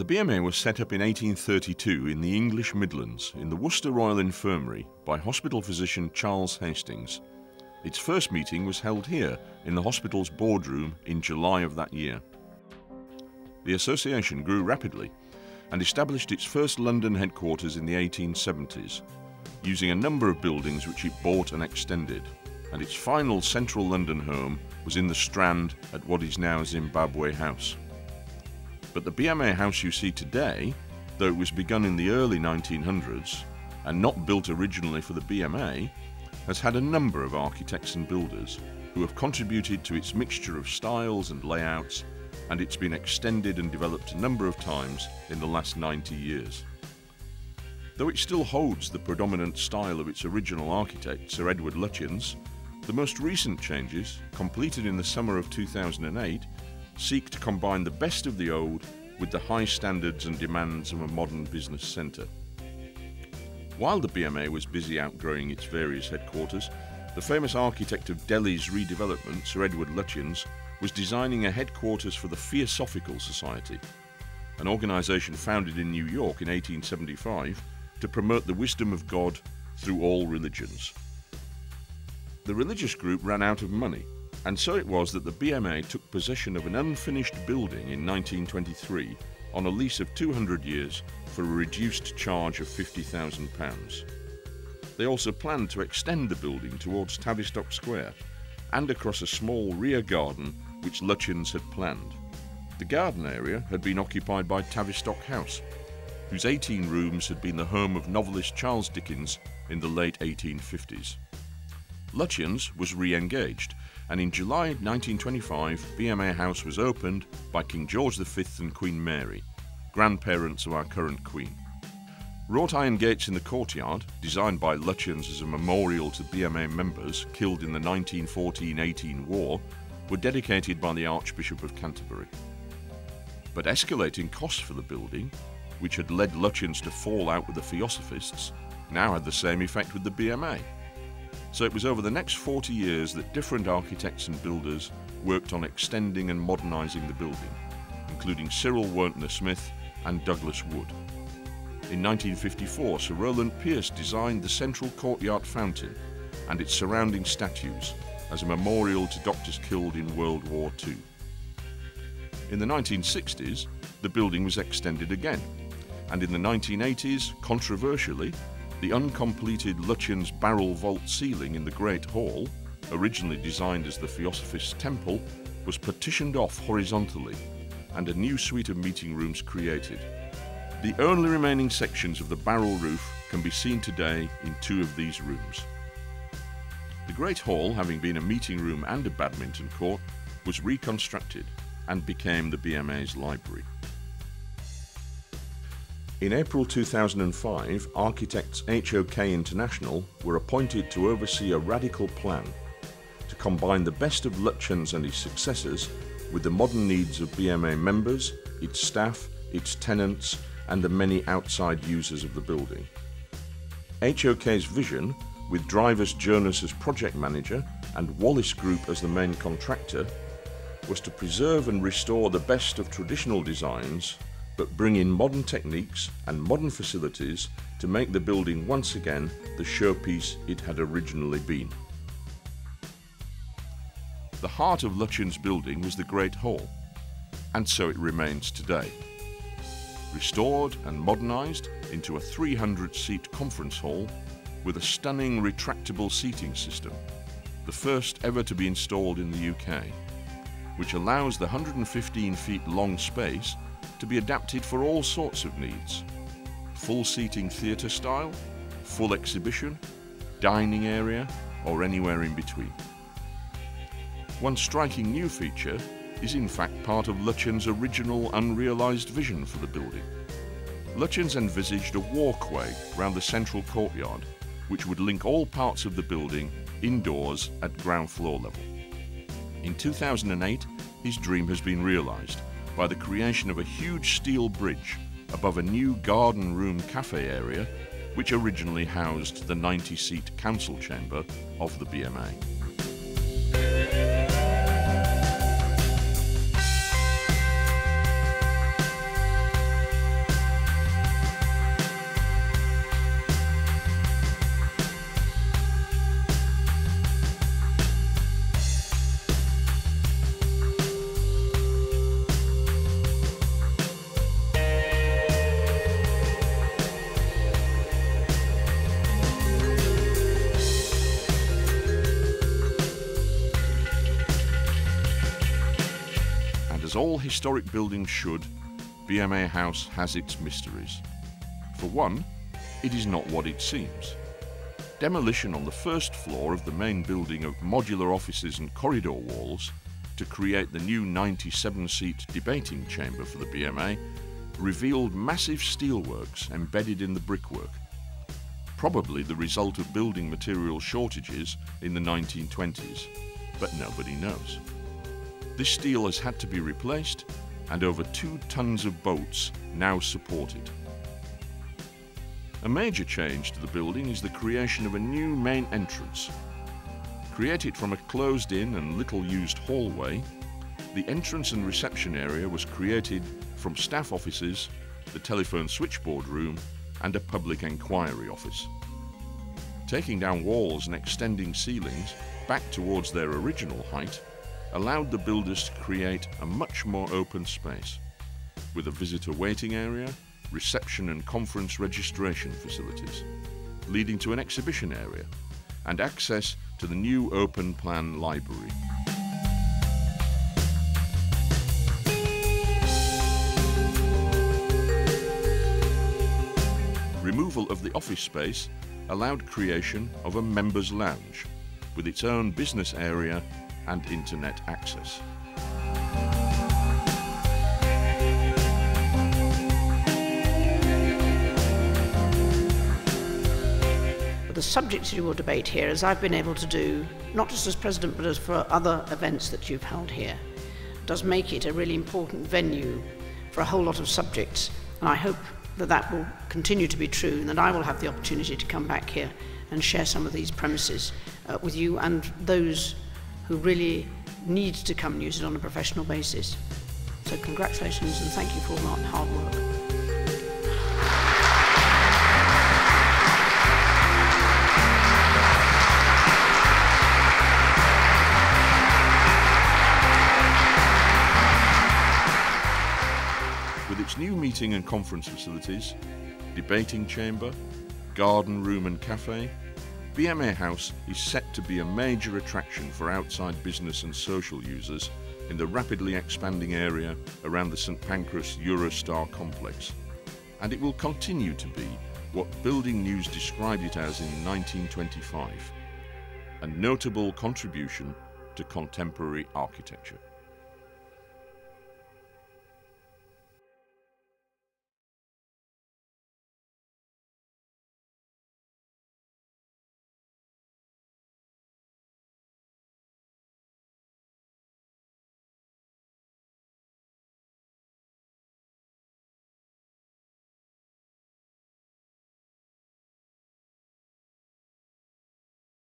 The BMA was set up in 1832 in the English Midlands in the Worcester Royal Infirmary by hospital physician Charles Hastings. Its first meeting was held here in the hospital's boardroom in July of that year. The association grew rapidly and established its first London headquarters in the 1870s, using a number of buildings which it bought and extended, and its final central London home was in the Strand at what is now Zimbabwe House. But the BMA house you see today, though it was begun in the early 1900s and not built originally for the BMA, has had a number of architects and builders who have contributed to its mixture of styles and layouts, and it's been extended and developed a number of times in the last 90 years. Though it still holds the predominant style of its original architect, Sir Edward Lutyens, the most recent changes, completed in the summer of 2008, seek to combine the best of the old with the high standards and demands of a modern business centre. While the BMA was busy outgrowing its various headquarters, the famous architect of Delhi's redevelopment, Sir Edward Lutyens, was designing a headquarters for the Theosophical Society, an organisation founded in New York in 1875 to promote the wisdom of God through all religions. The religious group ran out of money, and so it was that the BMA took possession of an unfinished building in 1923 on a lease of 200 years for a reduced charge of £50,000. They also planned to extend the building towards Tavistock Square and across a small rear garden which Lutyens had planned. The garden area had been occupied by Tavistock House, whose 18 rooms had been the home of novelist Charles Dickens in the late 1850s. Lutyens was re-engaged, and in July 1925 BMA House was opened by King George V and Queen Mary, grandparents of our current Queen. Wrought iron gates in the courtyard, designed by Lutyens as a memorial to BMA members killed in the 1914-18 war, were dedicated by the Archbishop of Canterbury. But escalating costs for the building, which had led Lutyens to fall out with the Theosophists, now had the same effect with the BMA. So it was over the next 40 years that different architects and builders worked on extending and modernising the building, including Cyril Werntner Smith and Douglas Wood. In 1954, Sir Rowland Pearce designed the central courtyard fountain and its surrounding statues as a memorial to doctors killed in World War II. In the 1960s, the building was extended again, and in the 1980s, controversially, the uncompleted Lutyens barrel vault ceiling in the Great Hall, originally designed as the Theosophist Temple, was partitioned off horizontally and a new suite of meeting rooms created. The only remaining sections of the barrel roof can be seen today in 2 of these rooms. The Great Hall, having been a meeting room and a badminton court, was reconstructed and became the BMA's library. In April 2005, architects HOK International were appointed to oversee a radical plan to combine the best of Lutyens and his successors with the modern needs of BMA members, its staff, its tenants, and the many outside users of the building. HOK's vision, with Drivers Jonas as project manager and Wallace Group as the main contractor, was to preserve and restore the best of traditional designs, but bring in modern techniques and modern facilities to make the building once again the showpiece it had originally been. The heart of Lutyens' building was the Great Hall, and so it remains today. Restored and modernised into a 300-seat conference hall with a stunning retractable seating system, the first ever to be installed in the UK, which allows the 115 feet long space to be adapted for all sorts of needs: full seating theatre style, full exhibition, dining area, or anywhere in between. One striking new feature is in fact part of Lutyens' original unrealised vision for the building. Lutyens envisaged a walkway round the central courtyard which would link all parts of the building indoors at ground floor level. In 2008, his dream has been realised by the creation of a huge steel bridge above a new garden room cafe area which originally housed the 90-seat council chamber of the BMA. all historic buildings should, BMA House has its mysteries. For one, it is not what it seems. Demolition on the first floor of the main building of modular offices and corridor walls to create the new 97-seat debating chamber for the BMA revealed massive steelworks embedded in the brickwork, probably the result of building material shortages in the 1920s, but nobody knows. This steel has had to be replaced, and over 2 tons of bolts now support it. A major change to the building is the creation of a new main entrance. Created from a closed-in and little-used hallway, the entrance and reception area was created from staff offices, the telephone switchboard room, and a public enquiry office. Taking down walls and extending ceilings back towards their original height allowed the builders to create a much more open space, with a visitor waiting area, reception and conference registration facilities, leading to an exhibition area and access to the new open plan library. Removal of the office space allowed creation of a members' lounge with its own business area and internet access. The subjects you will debate here, as I've been able to do, not just as President but as for other events that you've held here, does make it a really important venue for a whole lot of subjects, and I hope that that will continue to be true and that I will have the opportunity to come back here and share some of these premises with you and those who really need to come and use it on a professional basis. So congratulations and thank you for all that hard work. With its new meeting and conference facilities, debating chamber, garden room and cafe, BMA House is set to be a major attraction for outside business and social users in the rapidly expanding area around the St Pancras Eurostar complex. And it will continue to be what Building News described it as in 1925, a notable contribution to contemporary architecture.